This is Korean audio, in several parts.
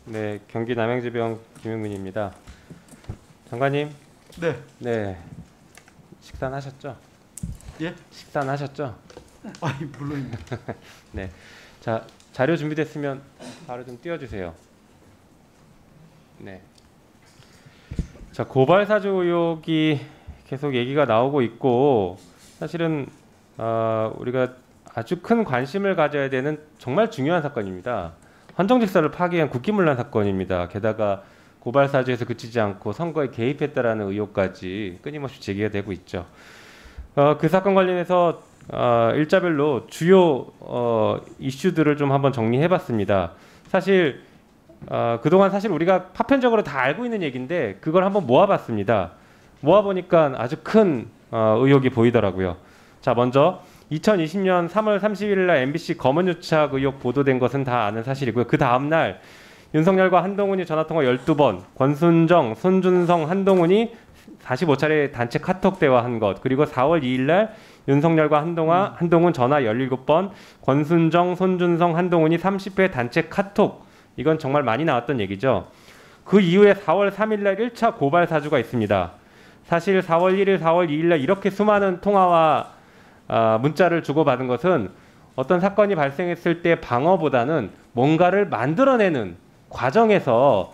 네, 경기 남양주병 김용민입니다. 장관님. 네. 네. 식사는 하셨죠? 예? 식사는 하셨죠? 물론입니다. 네. 자, 자료 준비됐으면 바로 좀 띄워주세요. 네. 자, 고발 사주 의혹이 계속 얘기가 나오고 있고, 사실은 우리가 아주 큰 관심을 가져야 되는 정말 중요한 사건입니다. 헌정질서를 파괴한 국기문란 사건입니다. 게다가 고발 사주에서 그치지 않고 선거에 개입했다라는 의혹까지 끊임없이 제기가 되고 있죠. 그 사건 관련해서 일자별로 주요 이슈들을 좀 한번 정리해봤습니다. 사실 그동안 사실 우리가 파편적으로 다 알고 있는 얘기인데 그걸 한번 모아봤습니다. 모아보니까 아주 큰 의혹이 보이더라고요. 자, 먼저 2020년 3월 30일 날 MBC 검언유착 의혹 보도된 것은 다 아는 사실이고요. 그 다음 날 윤석열과 한동훈이 전화통화 12번, 권순정, 손준성, 한동훈이 45차례 단체 카톡 대화한 것, 그리고 4월 2일 날 윤석열과 한동훈 전화 17번, 권순정, 손준성, 한동훈이 30회 단체 카톡, 이건 정말 많이 나왔던 얘기죠. 그 이후에 4월 3일 날 1차 고발 사주가 있습니다. 사실 4월 1일, 4월 2일 날 이렇게 수많은 통화와 문자를 주고받은 것은 어떤 사건이 발생했을 때 방어보다는 뭔가를 만들어내는 과정에서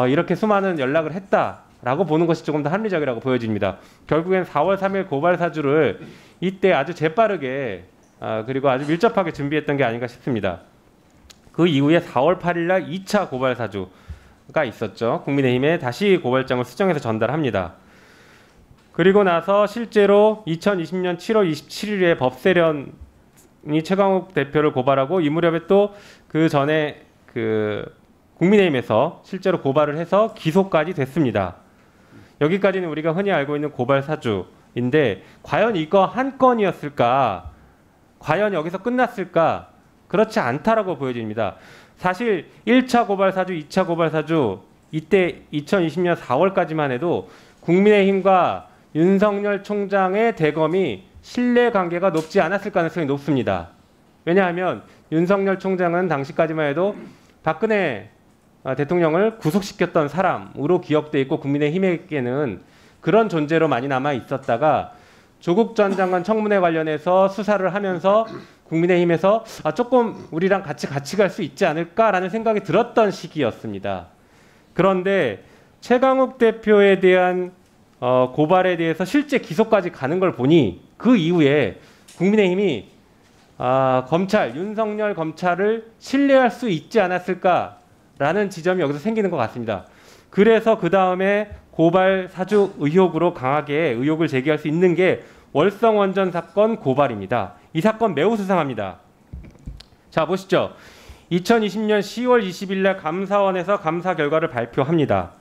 이렇게 수많은 연락을 했다라고 보는 것이 조금 더 합리적이라고 보여집니다. 결국엔 4월 3일 고발 사주를 이때 아주 재빠르게 그리고 아주 밀접하게 준비했던 게 아닌가 싶습니다. 그 이후에 4월 8일 날 2차 고발 사주가 있었죠. 국민의힘에 다시 고발장을 수정해서 전달합니다. 그리고 나서 실제로 2020년 7월 27일에 법세련이 최강욱 대표를 고발하고 이 무렵에 또 그 전에 국민의힘에서 실제로 고발을 해서 기소까지 됐습니다. 여기까지는 우리가 흔히 알고 있는 고발 사주인데 과연 이거 한 건이었을까? 과연 여기서 끝났을까? 그렇지 않다라고 보여집니다. 사실 1차 고발 사주, 2차 고발 사주 이때 2020년 4월까지만 해도 국민의힘과 윤석열 총장의 대검이 신뢰관계가 높지 않았을 가능성이 높습니다. 왜냐하면 윤석열 총장은 당시까지만 해도 박근혜 대통령을 구속시켰던 사람으로 기억돼 있고 국민의힘에게는 그런 존재로 많이 남아 있었다가 조국 전 장관 청문회 관련해서 수사를 하면서 국민의힘에서 조금 우리랑 같이 갈 수 있지 않을까라는 생각이 들었던 시기였습니다. 그런데 최강욱 대표에 대한 고발에 대해서 실제 기소까지 가는 걸 보니 그 이후에 국민의힘이 윤석열 검찰을 신뢰할 수 있지 않았을까라는 지점이 여기서 생기는 것 같습니다. 그래서 그 다음에 고발 사주 의혹으로 강하게 의혹을 제기할 수 있는 게 월성원전 사건 고발입니다. 이 사건 매우 수상합니다. 자, 보시죠. 2020년 10월 20일 날 감사원에서 감사 결과를 발표합니다.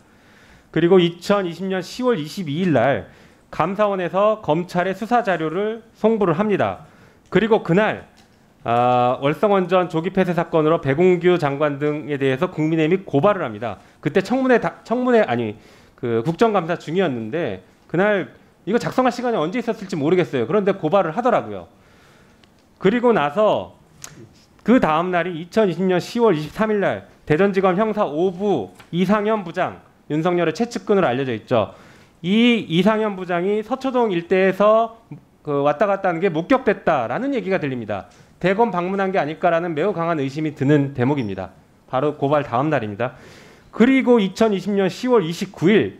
그리고 2020년 10월 22일 날 감사원에서 검찰의 수사 자료를 송부를 합니다. 그리고 그날 월성원전 조기 폐쇄 사건으로 배공규 장관 등에 대해서 국민의힘이 고발을 합니다. 그때 국정감사 중이었는데 그날 이거 작성할 시간이 언제 있었을지 모르겠어요. 그런데 고발을 하더라고요. 그리고 나서 그 다음 날이 2020년 10월 23일 날 대전지검 형사 5부 이상현 부장, 윤석열의 최측근으로 알려져 있죠. 이 이상현 부장이 서초동 일대에서 왔다 갔다 하는 게 목격됐다라는 얘기가 들립니다. 대검 방문한 게 아닐까라는 매우 강한 의심이 드는 대목입니다. 바로 고발 다음 날입니다. 그리고 2020년 10월 29일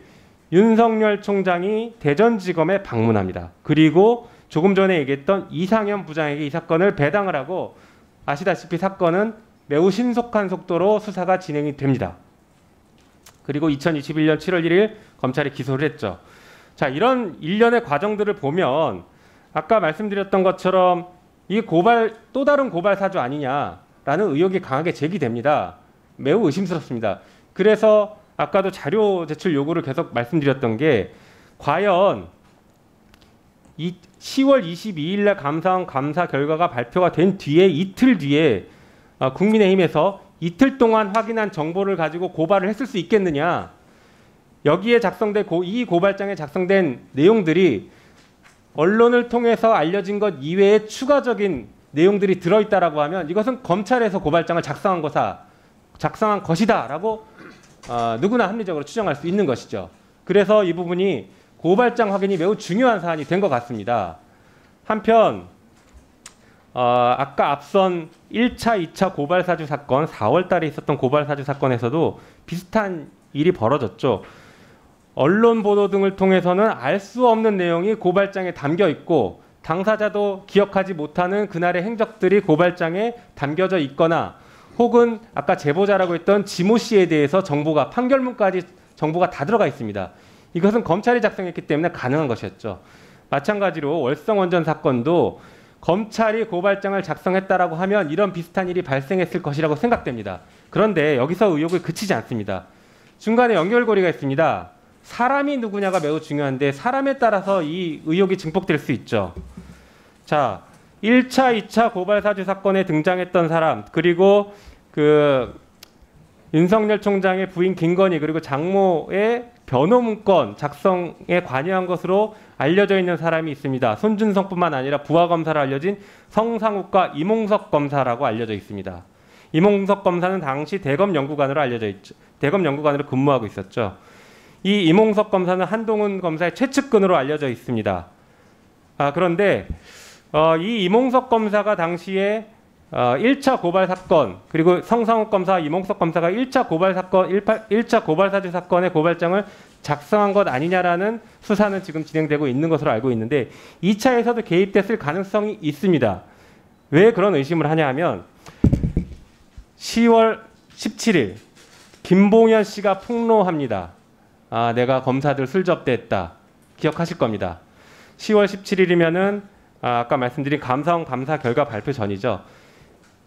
윤석열 총장이 대전지검에 방문합니다. 그리고 조금 전에 얘기했던 이상현 부장에게 이 사건을 배당을 하고 아시다시피 사건은 매우 신속한 속도로 수사가 진행이 됩니다. 그리고 2021년 7월 1일 검찰이 기소를 했죠. 자, 이런 일련의 과정들을 보면 아까 말씀드렸던 것처럼 이 또 다른 고발 사주 아니냐라는 의혹이 강하게 제기됩니다. 매우 의심스럽습니다. 그래서 아까도 자료 제출 요구를 계속 말씀드렸던 게 과연 10월 22일 날 감사원 감사 결과가 발표가 된 뒤에 이틀 뒤에 국민의힘에서 이틀 동안 확인한 정보를 가지고 고발을 했을 수 있겠느냐. 여기에 이 고발장에 작성된 내용들이 언론을 통해서 알려진 것 이외에 추가적인 내용들이 들어있다라고 하면 이것은 검찰에서 고발장을 작성한 거사 작성한 것이다라고 누구나 합리적으로 추정할 수 있는 것이죠. 그래서 이 부분이 고발장 확인이 매우 중요한 사안이 된 것 같습니다. 한편 아까 앞선 1차, 2차 고발사주 사건, 4월 달에 있었던 고발사주 사건에서도 비슷한 일이 벌어졌죠. 언론 보도 등을 통해서는 알 수 없는 내용이 고발장에 담겨 있고 당사자도 기억하지 못하는 그날의 행적들이 고발장에 담겨져 있거나 혹은 아까 제보자라고 했던 지모 씨에 대해서 정보가 판결문까지 정보가 다 들어가 있습니다. 이것은 검찰이 작성했기 때문에 가능한 것이었죠. 마찬가지로 월성원전 사건도 검찰이 고발장을 작성했다라고 하면 이런 비슷한 일이 발생했을 것이라고 생각됩니다. 그런데 여기서 의혹이 그치지 않습니다. 중간에 연결고리가 있습니다. 사람이 누구냐가 매우 중요한데 사람에 따라서 이 의혹이 증폭될 수 있죠. 자, 1차, 2차 고발사주 사건에 등장했던 사람, 그리고 윤석열 총장의 부인 김건희 그리고 장모의 변호 문건 작성에 관여한 것으로 알려져 있는 사람이 있습니다. 손준성뿐만 아니라 부하 검사로 알려진 성상욱과 이몽석 검사라고 알려져 있습니다. 이몽석 검사는 당시 대검 연구관으로 알려져 있죠. 대검 연구관으로 근무하고 있었죠. 이 이몽석 검사는 한동훈 검사의 최측근으로 알려져 있습니다. 그런데 이 이몽석 검사가 당시에 1차 고발 사건 그리고 성상욱 검사, 이몽석 검사가 1차 고발 사건, 1차 고발 사주 사건의 고발장을 작성한 것 아니냐라는 수사는 지금 진행되고 있는 것으로 알고 있는데 2차에서도 개입됐을 가능성이 있습니다. 왜 그런 의심을 하냐 하면 10월 17일 김봉현 씨가 폭로합니다. 내가 검사들 술 접대했다. 기억하실 겁니다. 10월 17일이면은 아까 말씀드린 감사원 감사 결과 발표 전이죠.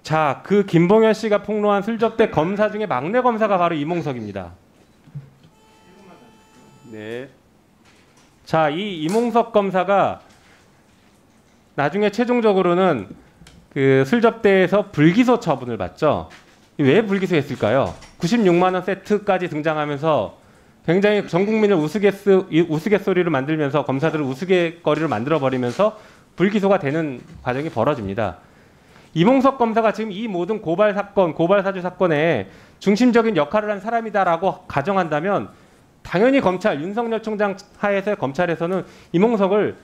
자, 그 김봉현 씨가 폭로한 술 접대 검사 중에 막내 검사가 바로 이몽석입니다. 네. 자, 이 이몽석 검사가 나중에 최종적으로는 그 술 접대에서 불기소 처분을 받죠. 왜 불기소했을까요? 96만 원 세트까지 등장하면서 굉장히 전 국민을 우스갯소리를 만들면서 검사들을 우스갯거리를 만들어버리면서 불기소가 되는 과정이 벌어집니다. 이몽석 검사가 지금 이 모든 고발 사건, 고발사주 사건에 중심적인 역할을 한 사람이다라고 가정한다면 당연히 검찰, 윤석열 총장 하에서의 검찰에서는 이몽석을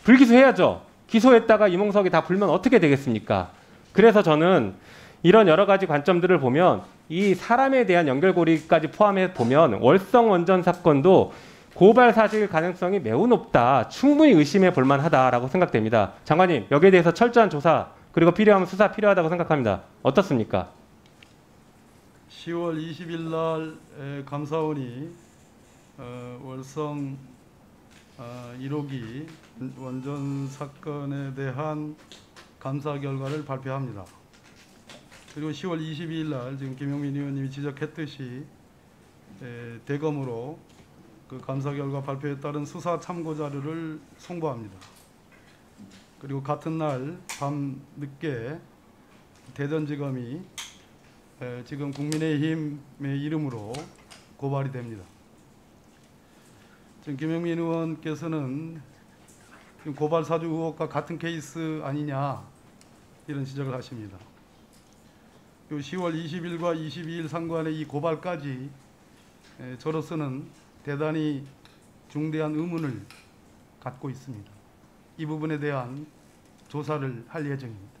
불기소해야죠. 기소했다가 이몽석이 다 불면 어떻게 되겠습니까? 그래서 저는 이런 여러 가지 관점들을 보면 이 사람에 대한 연결고리까지 포함해 보면 월성원전 사건도 고발 사실 가능성이 매우 높다. 충분히 의심해 볼 만하다라고 생각됩니다. 장관님, 여기에 대해서 철저한 조사 그리고 필요하면 수사 필요하다고 생각합니다. 어떻습니까? 10월 20일 날 감사원이 월성 1호기 원전 사건에 대한 감사 결과를 발표합니다. 그리고 10월 22일 날 지금 김용민 의원님이 지적했듯이 대검으로 그 감사 결과 발표에 따른 수사 참고 자료를 송부합니다. 그리고 같은 날 밤 늦게 대전지검이 지금 국민의힘의 이름으로 고발이 됩니다. 지금 김용민 의원께서는 지금 고발 사주 의혹과 같은 케이스 아니냐 이런 지적을 하십니다. 10월 20일과 22일 상관의 이 고발까지 저로서는 대단히 중대한 의문을 갖고 있습니다. 이 부분에 대한 조사를 할 예정입니다.